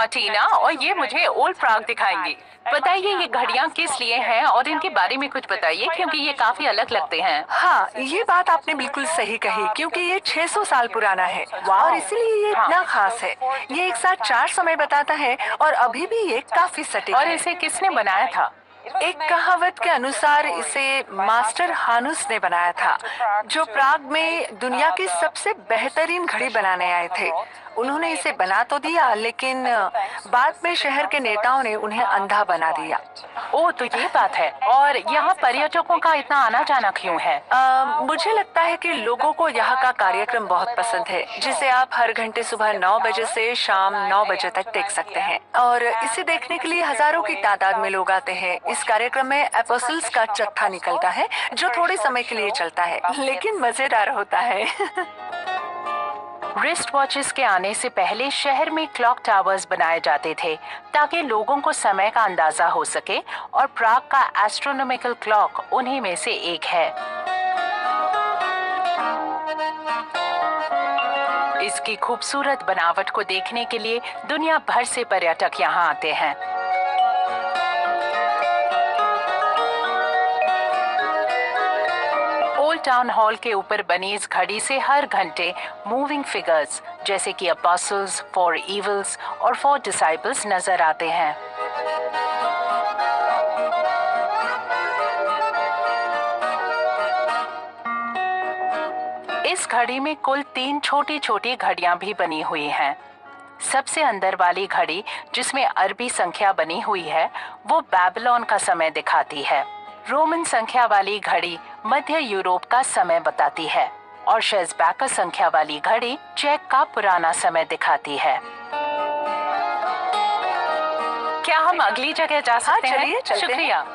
Martina, और ये मुझे ओल्ड प्राग दिखाएंगी। बताइए ये घड़ियाँ किस लिए हैं और इनके बारे में कुछ बताइए, क्योंकि ये काफी अलग लगते हैं। हाँ, ये बात आपने बिल्कुल सही कही, क्योंकि ये 600 साल पुराना है और इसलिए ये इतना खास है। ये एक साथ 4 समय बताता है और अभी भी ये काफी सटीक और है। इसे किसने बनाया था? एक कहावत के अनुसार इसे मास्टर हानुस ने बनाया था, जो प्राग में दुनिया की सबसे बेहतरीन घड़ी बनाने आए थे। उन्होंने इसे बना तो दिया, लेकिन बाद में शहर के नेताओं ने उन्हें अंधा बना दिया। ओह, तो ये बात है। और यहाँ पर्यटकों का इतना आना जाना क्यों है? मुझे लगता है कि लोगों को यहाँ का कार्यक्रम बहुत पसंद है, जिसे आप हर घंटे सुबह 9 बजे से शाम 9 बजे तक देख सकते हैं। और इसे देखने के लिए हजारों की तादाद में लोग आते हैं। इस कार्यक्रम में एपोसल्स का चत्था निकलता है, जो थोड़े समय के लिए चलता है, लेकिन मजेदार होता है। रिस्ट वॉचेस के आने से पहले शहर में क्लॉक टावर्स बनाए जाते थे, ताकि लोगों को समय का अंदाजा हो सके, और प्राग का एस्ट्रोनॉमिकल क्लॉक उन्हीं में से एक है। इसकी खूबसूरत बनावट को देखने के लिए दुनिया भर से पर्यटक यहाँ आते हैं। ओल्ड टाउन हॉल के ऊपर बनी इस घड़ी से हर घंटे मूविंग फिगर्स, जैसे कि अपोस्टल्स, 4 इवल्स और 4 डिसाइपल्स नजर आते हैं। इस घड़ी में कुल 3 छोटी छोटी घड़ियां भी बनी हुई हैं। सबसे अंदर वाली घड़ी, जिसमें अरबी संख्या बनी हुई है, वो बेबीलोन का समय दिखाती है। रोमन संख्या वाली घड़ी मध्य यूरोप का समय बताती है, और शेज़बैकर संख्या वाली घड़ी चेक का पुराना समय दिखाती है। क्या हम अगली जगह जा सकते हैं? चलिए, चलते हैं। शुक्रिया।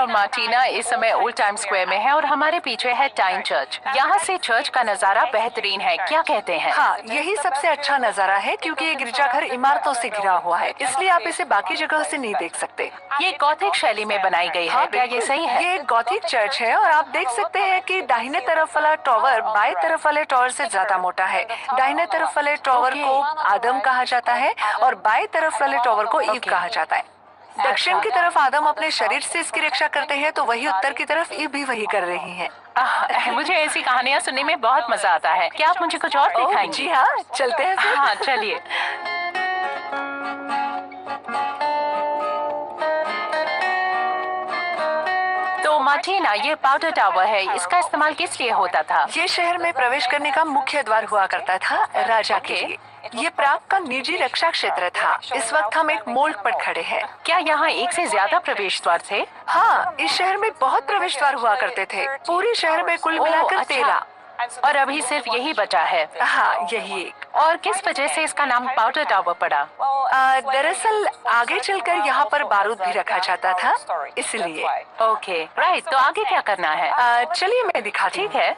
मार्टिना इस समय ओल्ड टाइम स्क्वायर में है और हमारे पीछे है टाइम चर्च। यहाँ से चर्च का नजारा बेहतरीन है, क्या कहते हैं? हाँ, यही सबसे अच्छा नजारा है, क्योंकि ये गिरजाघर इमारतों से घिरा हुआ है, इसलिए आप इसे बाकी जगह से नहीं देख सकते। ये गॉथिक शैली में बनाई गई है, क्या ये सही है? ये एक गॉथिक चर्च है और आप देख सकते हैं कि दाहिने तरफ वाला टॉवर बाएं तरफ वाले टॉवर से ज्यादा मोटा है। दाहिने तरफ वाले टॉवर को आदम कहा जाता है और बाएं तरफ वाले टॉवर को ईव कहा जाता है। दक्षिण की तरफ आदम अपने शरीर से इसकी रक्षा करते हैं, तो वही उत्तर की तरफ ईव भी वही कर रही हैं। मुझे ऐसी कहानियाँ सुनने में बहुत मजा आता है। क्या आप मुझे कुछ और दिखाएंगी? जी हाँ, चलते हैं फिर। हाँ, चलिए। तो मार्टिना, ये पाउडर टावर है, इसका इस्तेमाल किस लिए होता था? ये शहर में प्रवेश करने का मुख्य द्वार हुआ करता था राजा के लिए। ये प्राग का निजी रक्षा क्षेत्र था। इस वक्त हम एक मोल्ड पर खड़े हैं। क्या यहाँ एक से ज्यादा प्रवेश द्वार थे? हाँ, इस शहर में बहुत प्रवेश द्वार हुआ करते थे। पूरे शहर में कुल मिलाकर 13। और अभी सिर्फ यही बचा है? हाँ, यही एक। और किस वजह से इसका नाम पाउडर टावर पड़ा? दरअसल आगे चलकर यहाँ पर बारूद भी रखा जाता था, इसलिए। Okay, right. तो आगे क्या करना है? चलिए मैं दिखाती हूँ। ठीक है।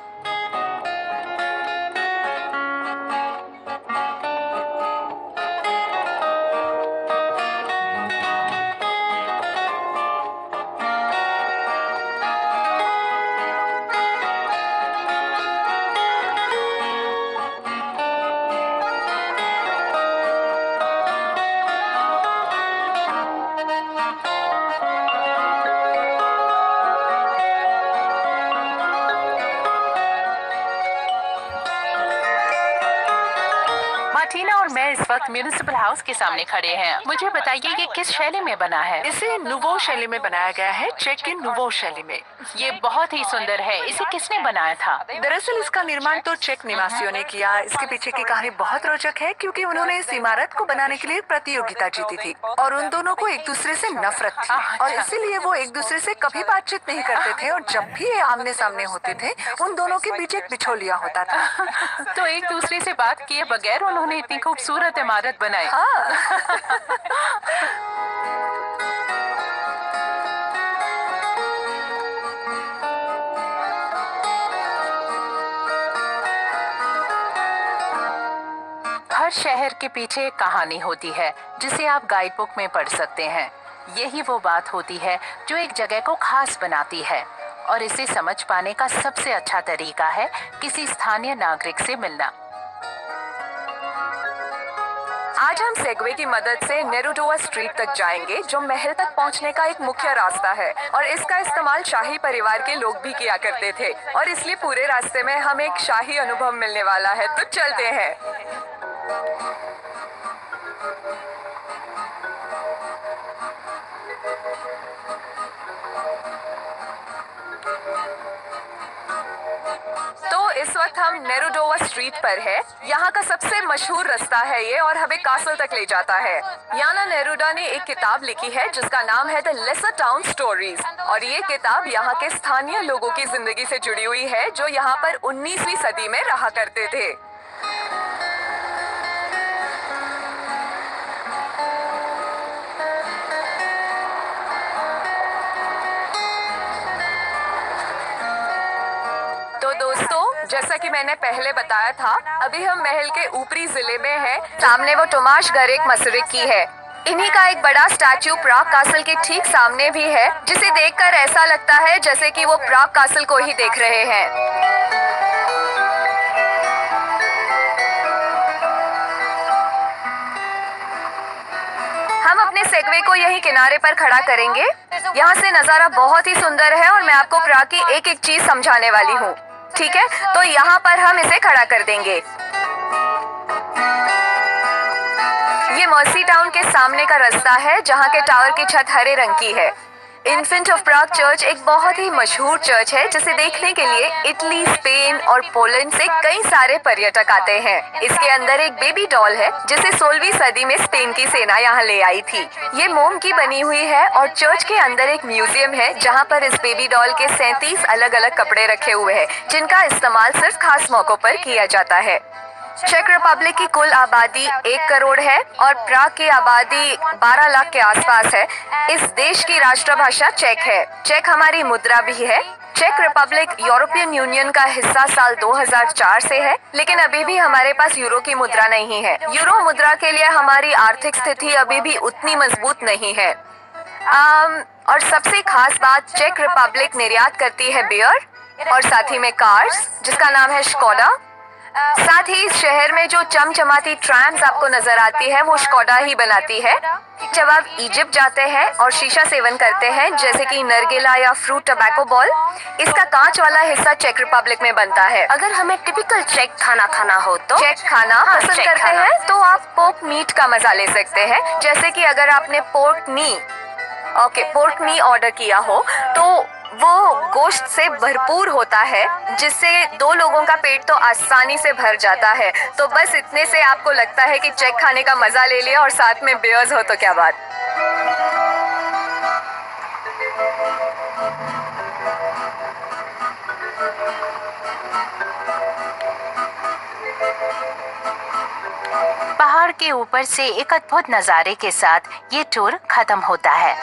मार्टिना और मैं इस वक्त म्यूनिसिपल हाउस के सामने खड़े हैं। मुझे बताइए ये किस शैली में बना है? इसे नुवो शैली में बनाया गया है, चेक की नुवो शैली में। ये बहुत ही सुंदर है। इसे किसने बनाया था? दरअसल इसका निर्माण तो चेक निवासियों ने किया। इसके पीछे की कहानी बहुत रोचक है, क्योंकि उन्होंने इस इमारत को बनाने के लिए एक प्रतियोगिता जीती थी और उन दोनों को एक दूसरे से नफरत थी, और इसीलिए वो एक दूसरे से कभी बातचीत नहीं करते थे, और जब भी ये आमने सामने होते थे उन दोनों के बीच एक बिछोलिया होता था। तो एक दूसरे से बात किए बगैर उन्होंने इतनी खूबसूरत इमारत बनाई। हर शहर के पीछे एक कहानी होती है, जिसे आप गाइड बुक में पढ़ सकते हैं। यही वो बात होती है जो एक जगह को खास बनाती है, और इसे समझ पाने का सबसे अच्छा तरीका है किसी स्थानीय नागरिक से मिलना। आज हम सेगवे की मदद से नेरुडोवा स्ट्रीट तक जाएंगे, जो महल तक पहुंचने का एक मुख्य रास्ता है और इसका इस्तेमाल शाही परिवार के लोग भी किया करते थे और इसलिए पूरे रास्ते में हमें एक शाही अनुभव मिलने वाला है। तो चलते हैं। तो इस वक्त हम नेरुडोवा स्ट्रीट पर है। यहाँ का सबसे मशहूर रास्ता है ये और हमें कासल तक ले जाता है। याना नेरूडा ने एक किताब लिखी है जिसका नाम है द लेसर टाउन स्टोरीज और ये किताब यहाँ के स्थानीय लोगों की जिंदगी से जुड़ी हुई है जो यहाँ पर 19वीं सदी में रहा करते थे। जैसा कि मैंने पहले बताया था, अभी हम महल के ऊपरी जिले में हैं। सामने वो टोमाश गरेक मसरिक की है। इन्हीं का एक बड़ा स्टैच्यू प्राग कासल के ठीक सामने भी है, जिसे देखकर ऐसा लगता है जैसे कि वो प्राग कासल को ही देख रहे हैं। हम अपने सेगवे को यही किनारे पर खड़ा करेंगे। यहाँ से नजारा बहुत ही सुंदर है और मैं आपको प्राग की एक एक चीज समझाने वाली हूँ। ठीक है, तो यहाँ पर हम इसे खड़ा कर देंगे। ये मर्सी टाउन के सामने का रास्ता है जहाँ के टावर की छत हरे रंग की है। इन्फेंट ऑफ प्राग चर्च एक बहुत ही मशहूर चर्च है जिसे देखने के लिए इटली, स्पेन और पोलैंड से कई सारे पर्यटक आते हैं। इसके अंदर एक बेबी डॉल है जिसे 16वीं सदी में स्पेन की सेना यहाँ ले आई थी। ये मोम की बनी हुई है और चर्च के अंदर एक म्यूजियम है जहाँ पर इस बेबी डॉल के 37 अलग अलग कपड़े रखे हुए हैं जिनका इस्तेमाल सिर्फ खास मौकों पर किया जाता है। चेक रिपब्लिक की कुल आबादी 1 करोड़ है और प्राग की आबादी 12 लाख के आसपास है। इस देश की राष्ट्रभाषा चेक है। चेक हमारी मुद्रा भी है। चेक रिपब्लिक यूरोपियन यूनियन का हिस्सा साल 2004 से है, लेकिन अभी भी हमारे पास यूरो की मुद्रा नहीं है। यूरो मुद्रा के लिए हमारी आर्थिक स्थिति अभी भी उतनी मजबूत नहीं है। और सबसे खास बात, चेक रिपब्लिक निर्यात करती है बियर और साथ ही में कार्स जिसका नाम है स्कोडा। साथ ही इस शहर में जो चमचमाती ट्रैम्स आपको नजर आती है वो स्कोडा ही बनाती है। जब आप इजिप्ट जाते हैं और शीशा सेवन करते हैं जैसे कि नरगिला या फ्रूट टबैको बॉल, इसका कांच वाला हिस्सा चेक रिपब्लिक में बनता है। अगर हमें टिपिकल चेक खाना खाना हो तो चेक खाना पसंद करते हैं तो आप पोर्क मीट का मजा ले सकते हैं। जैसे कि अगर आपने पोर्क नी ऑर्डर किया हो तो वो गोश्त से भरपूर होता है जिससे 2 लोगों का पेट तो आसानी से भर जाता है। तो बस इतने से आपको लगता है कि चेक खाने का मजा ले लिया और साथ में बियर्स हो तो क्या बात। पहाड़ के ऊपर से एक अद्भुत नजारे के साथ ये टूर खत्म होता है।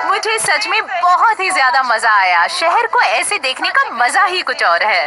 मुझे सच में बहुत ही ज्यादा मजा आया। शहर को ऐसे देखने का मजा ही कुछ और है।